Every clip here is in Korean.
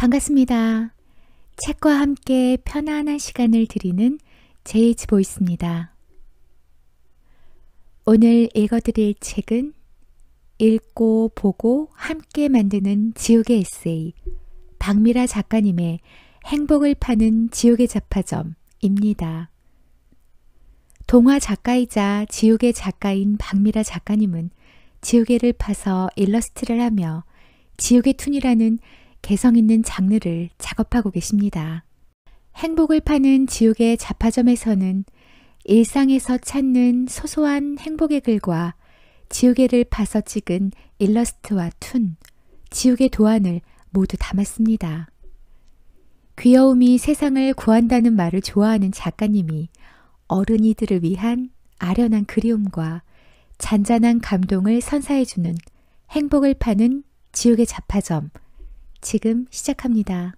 반갑습니다. 책과 함께 편안한 시간을 드리는 제이지 보이스입니다. 오늘 읽어드릴 책은 읽고 보고 함께 만드는 지옥의 에세이, 박미라 작가님의 행복을 파는 지옥의 잡화점입니다. 동화 작가이자 지우개 작가인 박미라 작가님은 지우개를 파서 일러스트를 하며 지우개툰이라는 개성 있는 장르를 작업하고 계십니다. 행복을 파는 지우개 잡화점에서는 일상에서 찾는 소소한 행복의 글과 지우개를 파서 찍은 일러스트와 툰, 지우개 도안을 모두 담았습니다. 귀여움이 세상을 구한다는 말을 좋아하는 작가님이 어른이들을 위한 아련한 그리움과 잔잔한 감동을 선사해주는 행복을 파는 지우개 잡화점, 지금 시작합니다.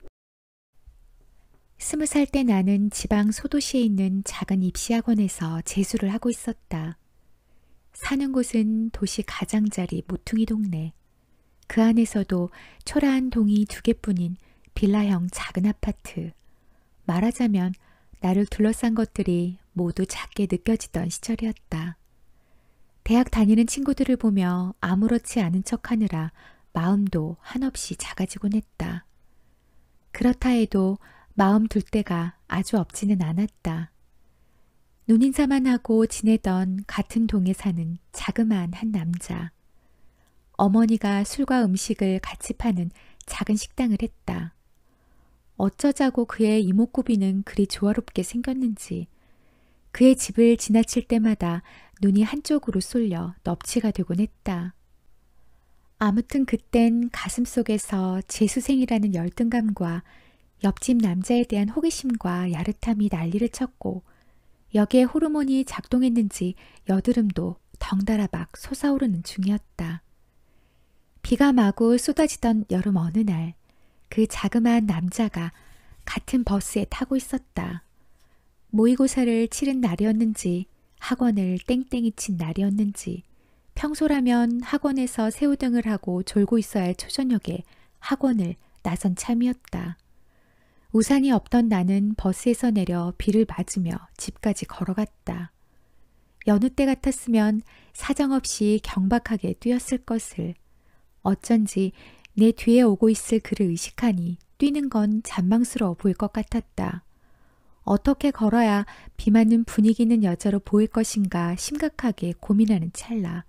20살 때 나는 지방 소도시에 있는 작은 입시학원에서 재수를 하고 있었다. 사는 곳은 도시 가장자리 모퉁이 동네. 그 안에서도 초라한 동이 2개뿐인 빌라형 작은 아파트. 말하자면 나를 둘러싼 것들이 모두 작게 느껴지던 시절이었다. 대학 다니는 친구들을 보며 아무렇지 않은 척하느라 마음도 한없이 작아지곤 했다. 그렇다 해도 마음 둘 데가 아주 없지는 않았다. 눈인사만 하고 지내던 같은 동에 사는 자그마한 한 남자. 어머니가 술과 음식을 같이 파는 작은 식당을 했다. 어쩌자고 그의 이목구비는 그리 조화롭게 생겼는지 그의 집을 지나칠 때마다 눈이 한쪽으로 쏠려 넙치가 되곤 했다. 아무튼 그땐 가슴속에서 재수생이라는 열등감과 옆집 남자에 대한 호기심과 야릇함이 난리를 쳤고 여기에 호르몬이 작동했는지 여드름도 덩달아 막 솟아오르는 중이었다. 비가 마구 쏟아지던 여름 어느 날 그 자그마한 남자가 같은 버스에 타고 있었다. 모의고사를 치른 날이었는지 학원을 땡땡이 친 날이었는지 평소라면 학원에서 새우등을 하고 졸고 있어야 할 초저녁에 학원을 나선 참이었다. 우산이 없던 나는 버스에서 내려 비를 맞으며 집까지 걸어갔다. 여느 때 같았으면 사정없이 경박하게 뛰었을 것을. 어쩐지 내 뒤에 오고 있을 그를 의식하니 뛰는 건 잔망스러워 보일 것 같았다. 어떻게 걸어야 비 맞는 분위기 있는 여자로 보일 것인가 심각하게 고민하는 찰나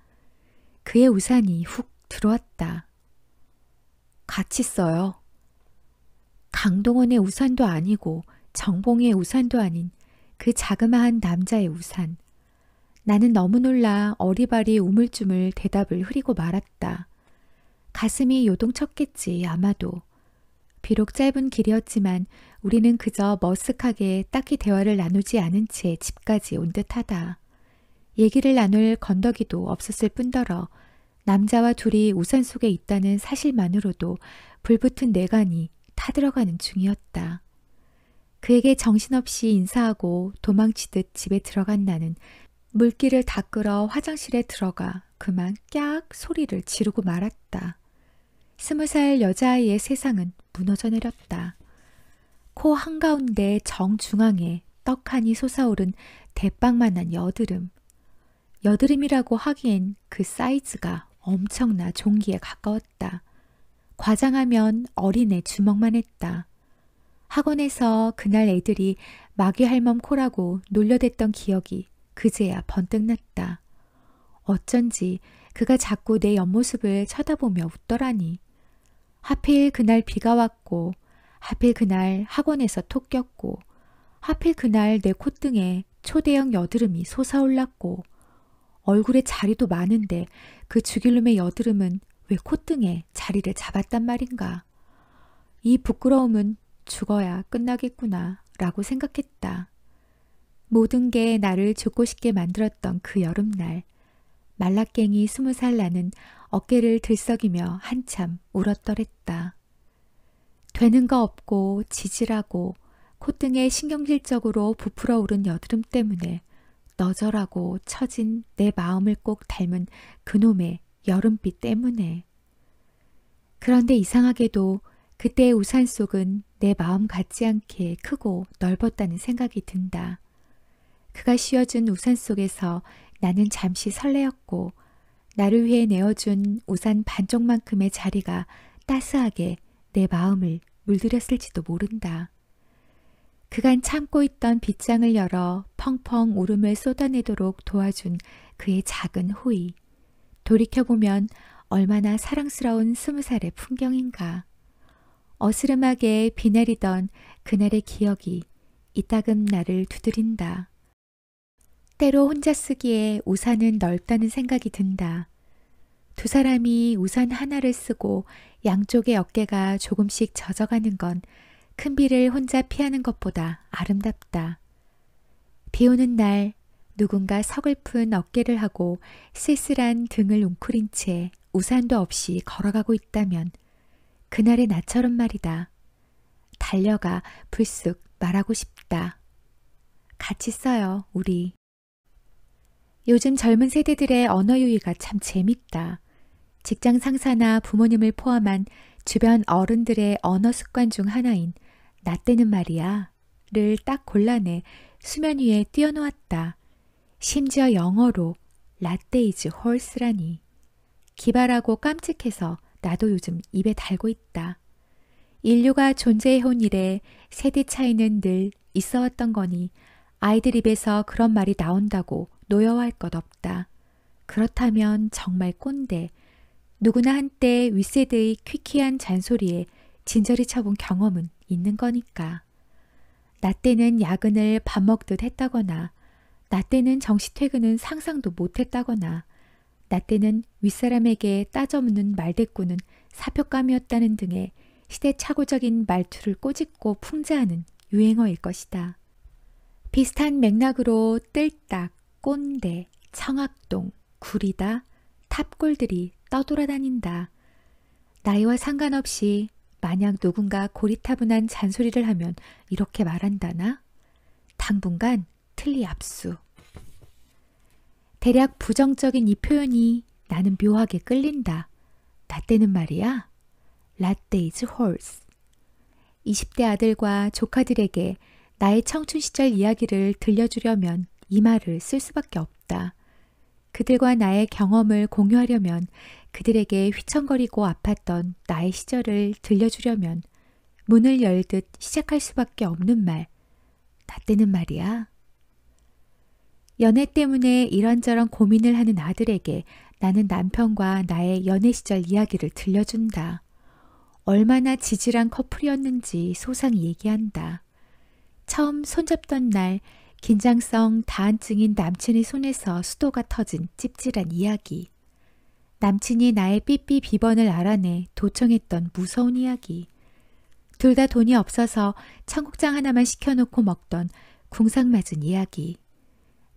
그의 우산이 훅 들어왔다. 같이 써요. 강동원의 우산도 아니고 정봉의 우산도 아닌 그 자그마한 남자의 우산. 나는 너무 놀라 어리바리 우물쭈물 대답을 흐리고 말았다. 가슴이 요동쳤겠지 아마도. 비록 짧은 길이었지만 우리는 그저 머쓱하게 딱히 대화를 나누지 않은 채 집까지 온 듯하다. 얘기를 나눌 건더기도 없었을 뿐더러 남자와 둘이 우산 속에 있다는 사실만으로도 불붙은 뇌관이 타들어가는 중이었다. 그에게 정신없이 인사하고 도망치듯 집에 들어간 나는 물기를 닦으러 화장실에 들어가 그만 깍 소리를 지르고 말았다. 20살 여자아이의 세상은 무너져 내렸다. 코 한가운데 정중앙에 떡하니 솟아오른 대빵만한 여드름. 여드름이라고 하기엔 그 사이즈가 엄청나 종기에 가까웠다. 과장하면 어린애 주먹만 했다. 학원에서 그날 애들이 마귀 할멈 코라고 놀려댔던 기억이 그제야 번뜩 났다. 어쩐지 그가 자꾸 내 옆모습을 쳐다보며 웃더라니. 하필 그날 비가 왔고 하필 그날 학원에서 톡 꼈고 하필 그날 내 콧등에 초대형 여드름이 솟아올랐고 얼굴에 자리도 많은데 그 죽일놈의 여드름은 왜 콧등에 자리를 잡았단 말인가. 이 부끄러움은 죽어야 끝나겠구나 라고 생각했다. 모든 게 나를 죽고 싶게 만들었던 그 여름날 말라깽이 20살 나는 어깨를 들썩이며 한참 울었더랬다. 되는 거 없고 지질하고 콧등에 신경질적으로 부풀어 오른 여드름 때문에 너절하고 처진 내 마음을 꼭 닮은 그놈의 여름비 때문에. 그런데 이상하게도 그때의 우산 속은 내 마음 같지 않게 크고 넓었다는 생각이 든다. 그가 씌워준 우산 속에서 나는 잠시 설레었고 나를 위해 내어준 우산 반쪽만큼의 자리가 따스하게 내 마음을 물들였을지도 모른다. 그간 참고 있던 빗장을 열어 펑펑 울음을 쏟아내도록 도와준 그의 작은 호의. 돌이켜보면 얼마나 사랑스러운 20살의 풍경인가. 어스름하게 비 내리던 그날의 기억이 이따금 나를 두드린다. 때로 혼자 쓰기에 우산은 넓다는 생각이 든다. 두 사람이 우산 하나를 쓰고 양쪽의 어깨가 조금씩 젖어가는 건 큰 비를 혼자 피하는 것보다 아름답다. 비 오는 날 누군가 서글픈 어깨를 하고 쓸쓸한 등을 웅크린 채 우산도 없이 걸어가고 있다면 그날의 나처럼 말이다. 달려가 불쑥 말하고 싶다. 같이 써요, 우리. 요즘 젊은 세대들의 언어 유희가 참 재밌다. 직장 상사나 부모님을 포함한 주변 어른들의 언어 습관 중 하나인 나 때는 말이야 를 딱 골라내 수면 위에 띄워놓았다. 심지어 영어로 라떼 이즈 홀스라니. 기발하고 깜찍해서 나도 요즘 입에 달고 있다. 인류가 존재해온 이래 세대 차이는 늘 있어왔던 거니 아이들 입에서 그런 말이 나온다고 노여워할 것 없다. 그렇다면 정말 꼰대. 누구나 한때 윗세대의 퀴퀴한 잔소리에 진저리 쳐본 경험은 있는 거니까. 나 때는 야근을 밥 먹듯 했다거나 나 때는 정시 퇴근은 상상도 못했다거나 나 때는 윗사람에게 따져묻는 말대꾸는 사표감이었다는 등의 시대착오적인 말투를 꼬집고 풍자하는 유행어일 것이다. 비슷한 맥락으로 뜰딱, 꼰대, 청학동, 구리다, 탑골들이 떠돌아다닌다. 나이와 상관없이 만약 누군가 고리타분한 잔소리를 하면 이렇게 말한다나? 당분간 틀리 압수. 대략 부정적인 이 표현이 나는 묘하게 끌린다. 나 때는 말이야. 라떼 이즈 홀스. 20대 아들과 조카들에게 나의 청춘 시절 이야기를 들려주려면 이 말을 쓸 수밖에 없다. 그들과 나의 경험을 공유하려면 그들에게 휘청거리고 아팠던 나의 시절을 들려주려면 문을 열듯 시작할 수밖에 없는 말. 나 때는 말이야. 연애 때문에 이런저런 고민을 하는 아들에게 나는 남편과 나의 연애 시절 이야기를 들려준다. 얼마나 지질한 커플이었는지 소상히 얘기한다. 처음 손잡던 날 긴장성 다한증인 남친의 손에서 수도가 터진 찝찝한 이야기. 남친이 나의 삐삐 비번을 알아내 도청했던 무서운 이야기. 둘 다 돈이 없어서 청국장 하나만 시켜놓고 먹던 궁상맞은 이야기.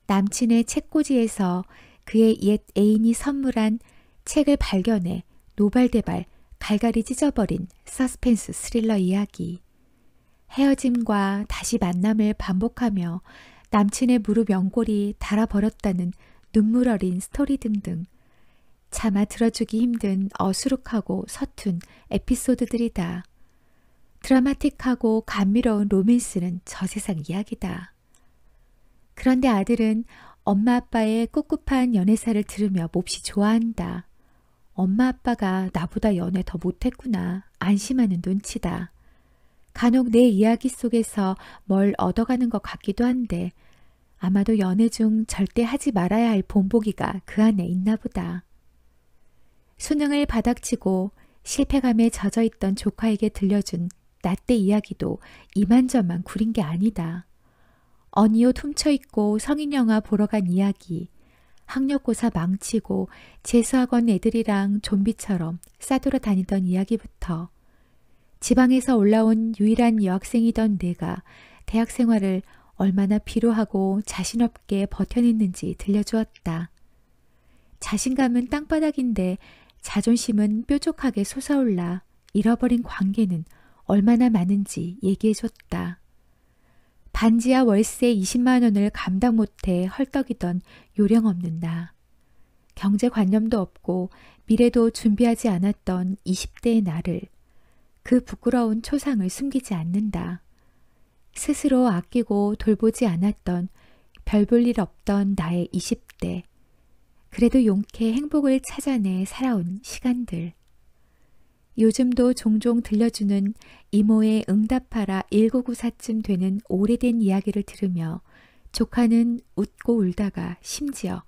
남친의 책꽂이에서 그의 옛 애인이 선물한 책을 발견해 노발대발 갈갈이 찢어버린 서스펜스 스릴러 이야기. 헤어짐과 다시 만남을 반복하며 남친의 무릎 연골이 닳아버렸다는 눈물 어린 스토리 등등. 차마 들어주기 힘든 어수룩하고 서툰 에피소드들이다. 드라마틱하고 감미로운 로맨스는 저 세상 이야기다. 그런데 아들은 엄마 아빠의 꿉꿉한 연애사를 들으며 몹시 좋아한다. 엄마 아빠가 나보다 연애 더 못했구나 안심하는 눈치다. 간혹 내 이야기 속에서 뭘 얻어가는 것 같기도 한데 아마도 연애 중 절대 하지 말아야 할 본보기가 그 안에 있나 보다. 수능을 바닥치고 실패감에 젖어있던 조카에게 들려준 나 때 이야기도 이만저만 구린 게 아니다. 어니옷 훔쳐입고 성인영화 보러 간 이야기, 학력고사 망치고 재수학원 애들이랑 좀비처럼 싸돌아 다니던 이야기부터 지방에서 올라온 유일한 여학생이던 내가 대학 생활을 얼마나 비루하고 자신 없게 버텨냈는지 들려주었다. 자신감은 땅바닥인데 자존심은 뾰족하게 솟아올라 잃어버린 관계는 얼마나 많은지 얘기해줬다. 반지하 월세 20만 원을 감당 못해 헐떡이던 요령 없는 나. 경제관념도 없고 미래도 준비하지 않았던 20대의 나를 그 부끄러운 초상을 숨기지 않는다. 스스로 아끼고 돌보지 않았던 별 볼 일 없던 나의 20대. 그래도 용케 행복을 찾아내 살아온 시간들. 요즘도 종종 들려주는 이모의 응답하라 1994쯤 되는 오래된 이야기를 들으며 조카는 웃고 울다가 심지어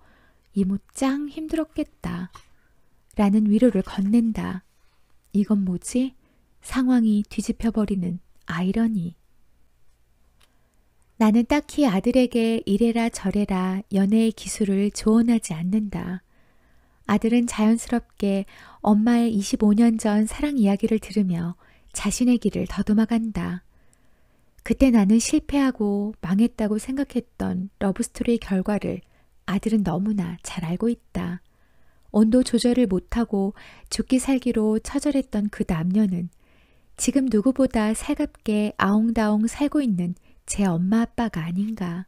이모 짱 힘들었겠다 라는 위로를 건넨다. 이건 뭐지? 상황이 뒤집혀버리는 아이러니. 나는 딱히 아들에게 이래라 저래라 연애의 기술을 조언하지 않는다. 아들은 자연스럽게 엄마의 25년 전 사랑 이야기를 들으며 자신의 길을 더듬어간다. 그때 나는 실패하고 망했다고 생각했던 러브스토리의 결과를 아들은 너무나 잘 알고 있다. 온도 조절을 못하고 죽기 살기로 처절했던 그 남녀는 지금 누구보다 살갑게 아웅다웅 살고 있는 제 엄마 아빠가 아닌가.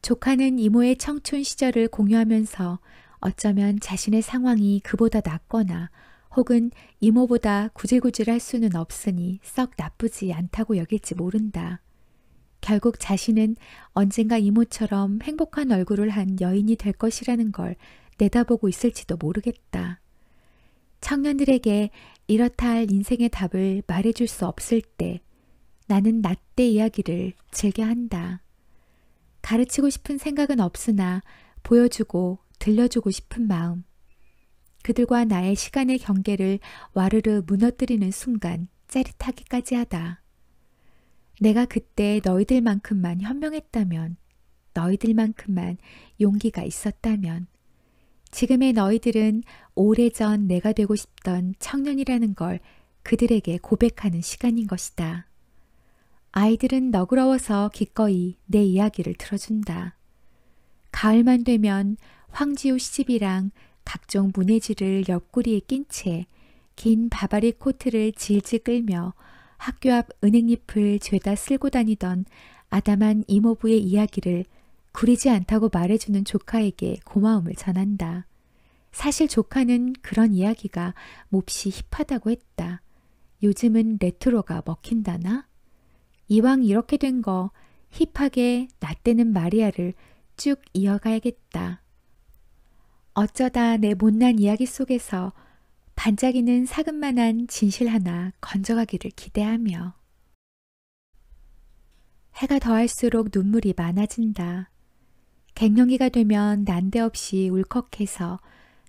조카는 이모의 청춘 시절을 공유하면서 어쩌면 자신의 상황이 그보다 낫거나 혹은 이모보다 구질구질할 수는 없으니 썩 나쁘지 않다고 여길지 모른다. 결국 자신은 언젠가 이모처럼 행복한 얼굴을 한 여인이 될 것이라는 걸 내다보고 있을지도 모르겠다. 청년들에게 이렇다 할 인생의 답을 말해줄 수 없을 때 나는 나 때 이야기를 즐겨 한다. 가르치고 싶은 생각은 없으나 보여주고 들려주고 싶은 마음. 그들과 나의 시간의 경계를 와르르 무너뜨리는 순간 짜릿하기까지 하다. 내가 그때 너희들만큼만 현명했다면, 너희들만큼만 용기가 있었다면, 지금의 너희들은 오래전 내가 되고 싶던 청년이라는 걸 그들에게 고백하는 시간인 것이다. 아이들은 너그러워서 기꺼이 내 이야기를 들어준다. 가을만 되면 황지우 시집이랑 각종 문해지를 옆구리에 낀 채 긴 바바리 코트를 질질 끌며 학교 앞 은행잎을 죄다 쓸고 다니던 아담한 이모부의 이야기를 구리지 않다고 말해주는 조카에게 고마움을 전한다. 사실 조카는 그런 이야기가 몹시 힙하다고 했다. 요즘은 레트로가 먹힌다나? 이왕 이렇게 된 거 힙하게 나 때는 마리아를 쭉 이어가야겠다. 어쩌다 내 못난 이야기 속에서 반짝이는 사근만한 진실 하나 건져가기를 기대하며. 해가 더할수록 눈물이 많아진다. 갱년기가 되면 난데없이 울컥해서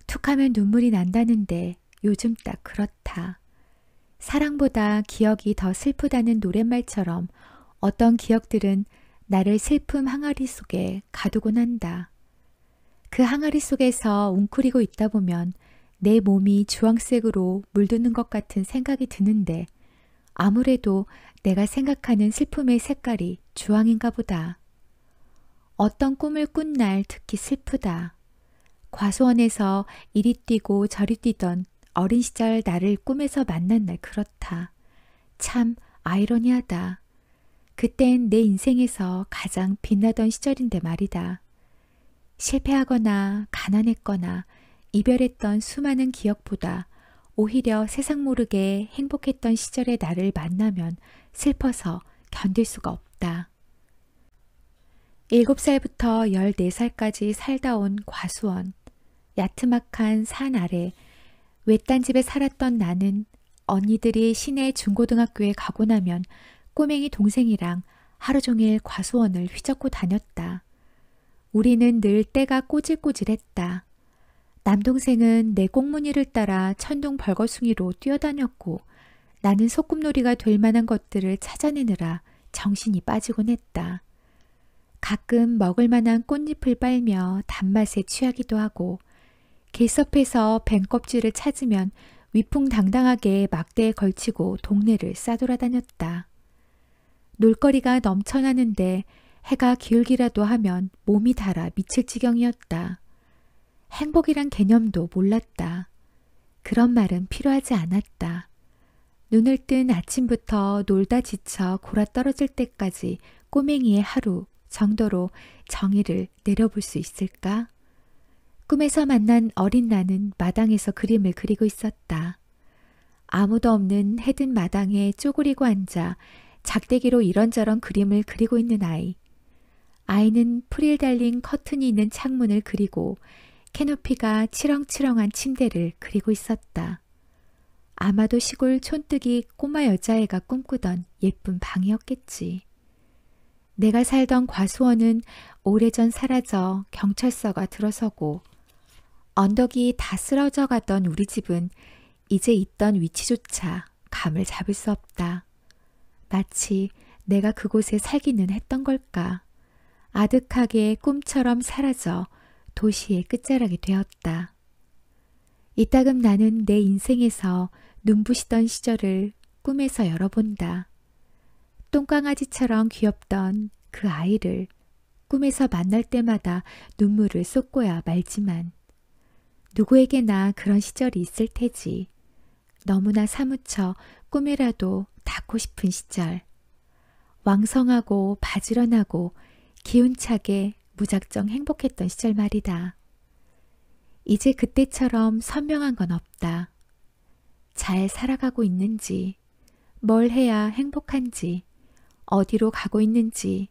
툭하면 눈물이 난다는데 요즘 딱 그렇다. 사랑보다 기억이 더 슬프다는 노랫말처럼 어떤 기억들은 나를 슬픔 항아리 속에 가두곤 한다. 그 항아리 속에서 웅크리고 있다 보면 내 몸이 주황색으로 물드는 것 같은 생각이 드는데 아무래도 내가 생각하는 슬픔의 색깔이 주황인가 보다. 어떤 꿈을 꾼 날 특히 슬프다. 과수원에서 이리 뛰고 저리 뛰던 어린 시절 나를 꿈에서 만난 날 그렇다. 참 아이러니하다. 그땐 내 인생에서 가장 빛나던 시절인데 말이다. 실패하거나 가난했거나 이별했던 수많은 기억보다 오히려 세상 모르게 행복했던 시절의 나를 만나면 슬퍼서 견딜 수가 없다. 7살부터 14살까지 살다 온 과수원, 야트막한 산 아래 외딴 집에 살았던 나는 언니들이 시내 중고등학교에 가고 나면 꼬맹이 동생이랑 하루 종일 과수원을 휘젓고 다녔다. 우리는 늘 때가 꼬질꼬질했다. 남동생은 내 꽁무니를 따라 천둥 벌거숭이로 뛰어다녔고 나는 소꿉놀이가 될 만한 것들을 찾아내느라 정신이 빠지곤 했다. 가끔 먹을 만한 꽃잎을 빨며 단맛에 취하기도 하고 길섭에서 뱀 껍질을 찾으면 위풍당당하게 막대에 걸치고 동네를 싸돌아다녔다. 놀거리가 넘쳐나는데 해가 기울기라도 하면 몸이 닳아 미칠 지경이었다. 행복이란 개념도 몰랐다. 그런 말은 필요하지 않았다. 눈을 뜬 아침부터 놀다 지쳐 골아떨어질 때까지 꼬맹이의 하루 정도로 정의를 내려볼 수 있을까? 꿈에서 만난 어린 나는 마당에서 그림을 그리고 있었다. 아무도 없는 해든 마당에 쪼그리고 앉아 작대기로 이런저런 그림을 그리고 있는 아이. 아이는 프릴 달린 커튼이 있는 창문을 그리고 캐노피가 치렁치렁한 침대를 그리고 있었다. 아마도 시골 촌뜨기 꼬마 여자애가 꿈꾸던 예쁜 방이었겠지. 내가 살던 과수원은 오래전 사라져 경찰서가 들어서고 언덕이 다 쓰러져 가던 우리 집은 이제 있던 위치조차 감을 잡을 수 없다. 마치 내가 그곳에 살기는 했던 걸까. 아득하게 꿈처럼 사라져 도시의 끝자락이 되었다. 이따금 나는 내 인생에서 눈부시던 시절을 꿈에서 열어본다. 똥강아지처럼 귀엽던 그 아이를 꿈에서 만날 때마다 눈물을 쏟고야 말지만 누구에게나 그런 시절이 있을 테지. 너무나 사무쳐 꿈이라도 닿고 싶은 시절. 왕성하고 바지런하고 기운차게 무작정 행복했던 시절 말이다. 이제 그때처럼 선명한 건 없다. 잘 살아가고 있는지, 뭘 해야 행복한지, 어디로 가고 있는지.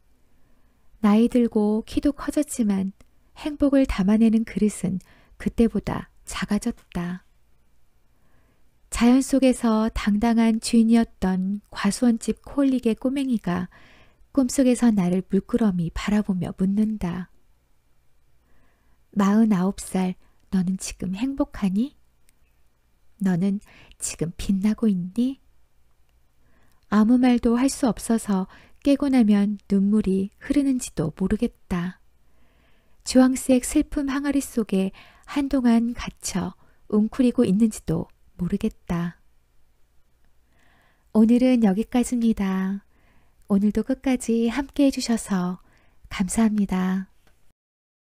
나이 들고 키도 커졌지만 행복을 담아내는 그릇은 그때보다 작아졌다. 자연 속에서 당당한 주인이었던 과수원집 코올릭의 꼬맹이가 꿈속에서 나를 물끄러미 바라보며 묻는다. 49살, 너는 지금 행복하니? 너는 지금 빛나고 있니? 아무 말도 할 수 없어서 깨고 나면 눈물이 흐르는지도 모르겠다. 주황색 슬픔 항아리 속에 한동안 갇혀 웅크리고 있는지도 모르겠다. 오늘은 여기까지입니다. 오늘도 끝까지 함께 해주셔서 감사합니다.